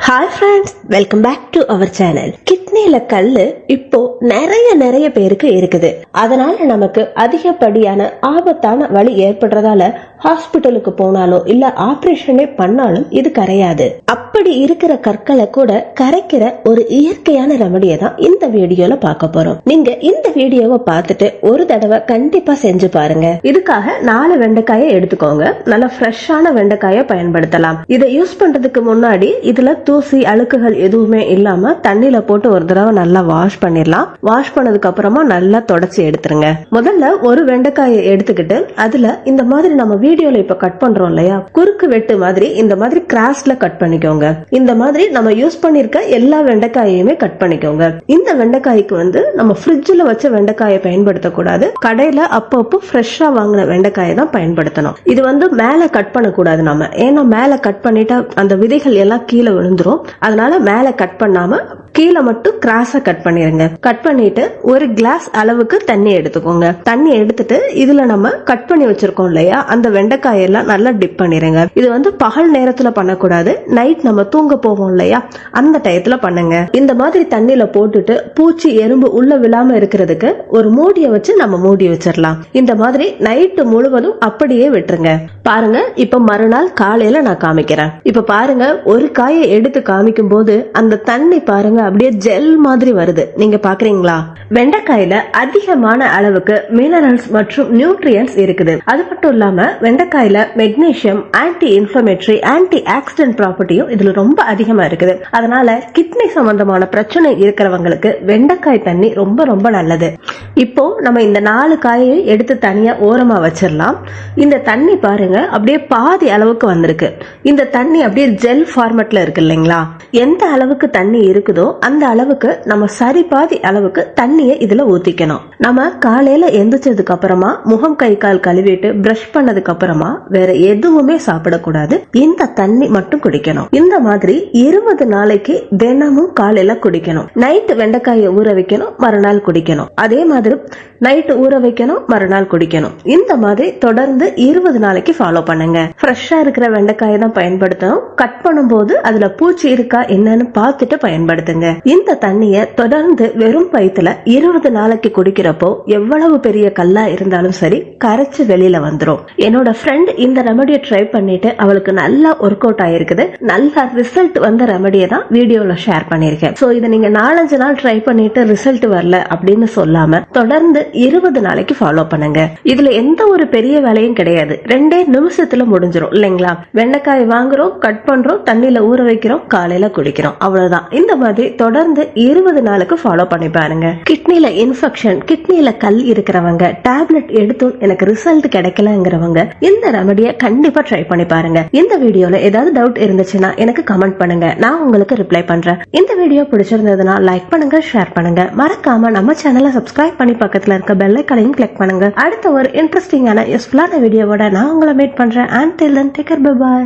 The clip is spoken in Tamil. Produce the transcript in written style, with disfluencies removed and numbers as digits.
Hi friends, welcome back to our channel. கிட்னில கல்லு இப்போ நிறைய பேருக்கு இருக்குது. அதனால நமக்கு அதிகப்படியான ஆபத்தான வலி ஏற்படுறதால ஹாஸ்பிட்டலுக்கு போனாலோ இல்ல ஆபரேஷனே பண்ணாலும் இது கரையாது. அப்படி இருக்கிற கற்களை கூட கரைக்கிற ஒரு இயற்கையான ரெமடியை தான் இந்த வீடியோல பார்க்க போறோம். நீங்க இந்த வீடியோவை பார்த்துட்டு ஒரு தடவை கண்டிப்பா செஞ்சு பாருங்க. இதுக்காக 4 வெண்டைக்காயை எடுத்துக்கோங்க. நல்ல ஃப்ரெஷ்ஷான வெண்டைக்காயை பயன்படுத்தலாம். இதை யூஸ் பண்றதுக்கு முன்னாடி இதுல தூசி அழுக்குகள் எதுவுமே இல்லாம தண்ணியில போட்டு ஒரு தடவை நல்லா வாஷ் பண்ணிடலாம். வாஷ் பண்ணதுக்கு அப்புறமா நல்லா தொடச்சி எடுத்துருங்க. முதல்ல ஒரு வெண்டைக்காயை எடுத்துக்கிட்டு அதுல இந்த மாதிரி நம்ம வீடியோல இப்ப கட் பண்றோம் இல்லையா, குறுக்கு வெட்டு மாதிரி இந்த மாதிரி கிராஸ்ல கட் பண்ணிக்கோங்க. இந்த மாதிரி நம்ம யூஸ் பண்ணிருக்க எல்லா வெண்டைக்காயுமே கட் பண்ணிக்கோங்க. இந்த வெண்டைக்காய்க்கு நம்ம ஃப்ரிட்ஜ்ல வச்ச வெண்டைக்காயை பயன்படுத்தக்கூடாது. கடையில அப்பப்போ ஃப்ரெஷ்ஷா வாங்கின வெண்டைக்காயை தான் பயன்படுத்தணும். இது மேல கட் பண்ணக்கூடாது நம்ம, ஏன்னா மேல கட் பண்ணிட்டா அந்த விதைகள் எல்லாம் கீழே விழுந்துரும். அதனால மேல கட் பண்ணாம கீழே மட்டும் கிராஸா கட் பண்ணிருங்க. கட் பண்ணிட்டு ஒரு கிளாஸ் அளவுக்கு தண்ணி எடுத்துக்கோங்க. தண்ணி எடுத்துட்டு இதுல நம்ம கட் பண்ணி வச்சிருக்கோம் இல்லையா, அந்த வெண்டைக்காயெல்லாம் நல்லா டிப் பண்ணிருங்க. இது பகல் நேரத்துல பண்ணக்கூடாது, நைட் நம்ம தூங்க போவோம் இல்லையா அந்த டயத்துல பண்ணுங்க. இந்த மாதிரி தண்ணியில போட்டுட்டு பூச்சி எறும்பு உள்ள விழாம இருக்கிறதுக்கு ஒரு மூடியை வச்சு நம்ம மூடி வச்சிடலாம். இந்த மாதிரி நைட்டு முழுவதும் அப்படியே விட்டுருங்க. பாருங்க, இப்ப மறுநாள் காலையில நான் காமிக்கிறேன். இப்ப பாருங்க, ஒரு காயை எடுத்து காமிக்கும் போது அந்த தண்ணி பாருங்க அப்படியே ஜெல் மாதிரி வருது. நீங்க பாக்குறீங்களா? வெண்டைக்காயில அதிகமான அளவுக்கு மினரல்ஸ் மற்றும் நியூட்ரியன்ஸ் இருக்குது. அது மட்டும் இல்லாம வெண்டைக்காயில magnesium, anti inflammatory, anti oxidant ப்ராப்பர்ட்டியும் இதுல ரொம்ப அதிகமா இருக்குது. அதனால கிட்னி சம்பந்தமான பிரச்சனை இருக்கிறவங்களுக்கு வெண்டைக்காய் தண்ணி ரொம்ப நல்லது. இப்போ நம்ம இந்த 4 காயை எடுத்து தனியா ஓரமா வச்சிடலாம். இந்த தண்ணி பாருங்க அப்படியே பாதி அளவுக்கு வந்திருக்கு. இந்த தண்ணி அப்படியே ஜெல் ஃபார்மேட்ல இருக்கு இல்லைங்களா? எந்த அளவுக்கு தண்ணி இருக்குதோ அந்த அளவுக்கு நம்ம சரி பாதி அளவுக்கு தண்ணியை இதுல ஊத்திக்கணும். நம்ம காலையில எந்திரிச்சதுக்கு அப்புறமா முகம் கை கால் கழுவிட்டு பிரஷ் பண்ணதுக்கு அப்புறமா வேற எதுவுமே சாப்பிடக்கூடாது. இந்த தண்ணி மட்டும் குடிக்கணும். இந்த மாதிரி 20 நாளைக்கு தினமும் காலையில குடிக்கணும். நைட்டு வெண்டைக்காயை ஊற வைக்கணும், மறுநாள் குடிக்கணும். அதே மாதிரி நைட்டு ஊற வைக்கணும், மறுநாள் குடிக்கணும். இந்த மாதிரி தொடர்ந்து 20 நாளைக்கு ஃபாலோ பண்ணுங்க. ஃப்ரெஷ்ஷா இருக்கிற வெண்டைக்காயை தான் பயன்படுத்தணும். கட் பண்ணும்போது அதுல பூச்சி இருக்கா என்னன்னு பார்த்துட்டு பயன்படுத்துங்க. இந்த தண்ணிய தொடர்ந்து வெறும் வயித்துல 20 நாளைக்கு குடிக்கிறப்போ எவ்வளவு பெரிய கல்லா இருந்தாலும் சரி கரைச்சு வெளியில வந்துரும். என்னோட ஃப்ரெண்ட் இந்த ரெமடியை ட்ரை பண்ணிட்டு அவளுக்கு நல்லா ஒர்க் அவுட் ஆயிருக்குது. நல்ல ரிசல்ட் வந்த ரெமடியை தான் வீடியோல ஷேர் பண்ணிருக்கேன். சோ இதை நீங்க 4-5 நாள் ட்ரை பண்ணிட்டு ரிசல்ட் வரல அப்படின்னு சொல்லாம தொடர்ந்து 20 நாளைக்கு ஃபாலோ பண்ணுங்க. இதுல எந்த ஒரு பெரிய வேலையும் கிடையாது. 2 நிமிஷத்துல முடிஞ்சிரும் இல்லைங்களா? வெண்டைக்காய் வாங்குறோம், கட் பண்றோம், தண்ணியில ஊற வைக்கிறோம், காலையில குடிக்கிறோம், அவ்வளவுதான். இந்த மாதிரி தொடர்ந்து 20 நாளுக்கு ஃபாலோ பண்ணி பாருங்க. கிட்னில இன்ஃபெக்ஷன், கிட்னில கல் இருக்கிறவங்க, டேப்லெட் எடுத்தும் எனக்கு ரிசல்ட் கிடைக்கலங்கிறவங்க இந்த ரெமடியை கண்டிப்பா ட்ரை பண்ணி பாருங்க. இந்த வீடியோல ஏதாவது டவுட் இருந்துச்சுன்னா எனக்கு கமெண்ட் பண்ணுங்க, நான் உங்களுக்கு ரிப்ளை பண்றேன். இந்த வீடியோ பிடிச்சிருந்ததுன்னா லைக் பண்ணுங்க, ஷேர் பண்ணுங்க. மறக்காம நம்ம சேனலை சப்ஸ்கிரைப் பண்ணி பக்கத்துல இருக்க பெல் ஐகானையும் கிளிக் பண்ணுங்க. அடுத்த ஒரு இன்ட்ரெஸ்டிங்கான யூஸ்ஃபுல்லான வீடியோவோட நான் உங்களை மீட் பண்றேன். Until then, take care, bye bye.